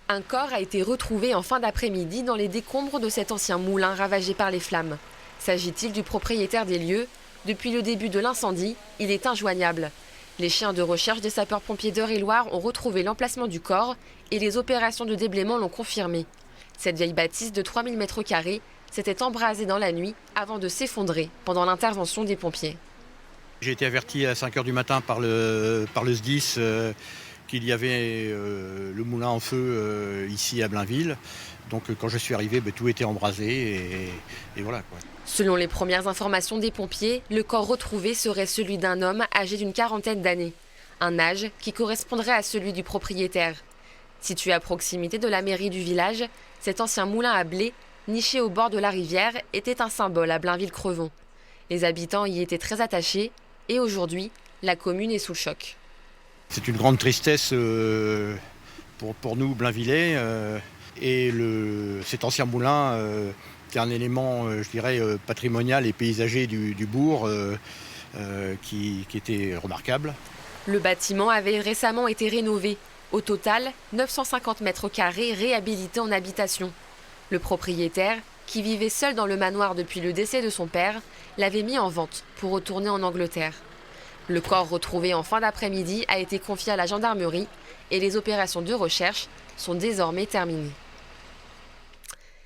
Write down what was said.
Un corps a été retrouvé en fin d'après-midi dans les décombres de cet ancien moulin ravagé par les flammes. S'agit-il du propriétaire des lieux? Depuis le début de l'incendie, il est injoignable. Les chiens de recherche des sapeurs-pompiers d'Eure-et-Loir ont retrouvé l'emplacement du corps et les opérations de déblaiement l'ont confirmé. Cette vieille bâtisse de 3000 m² s'était embrasée dans la nuit avant de s'effondrer pendant l'intervention des pompiers. J'ai été averti à 5 h du matin par le SDIS qu'il y avait le moulin en feu ici à Blainville. Donc quand je suis arrivé, tout était embrasé et voilà quoi. Selon les premières informations des pompiers, le corps retrouvé serait celui d'un homme âgé d'une quarantaine d'années. Un âge qui correspondrait à celui du propriétaire. Situé à proximité de la mairie du village, cet ancien moulin à blé, niché au bord de la rivière, était un symbole à Blainville-Crevon. Les habitants y étaient très attachés et aujourd'hui, la commune est sous le choc. C'est une grande tristesse pour nous, Blainvillais, et cet ancien moulin qui est un élément, je dirais, patrimonial et paysager du bourg qui était remarquable. Le bâtiment avait récemment été rénové. Au total, 950 m² réhabilités en habitation. Le propriétaire, qui vivait seul dans le manoir depuis le décès de son père, l'avait mis en vente pour retourner en Angleterre. Le corps retrouvé en fin d'après-midi a été confié à la gendarmerie et les opérations de recherche sont désormais terminées.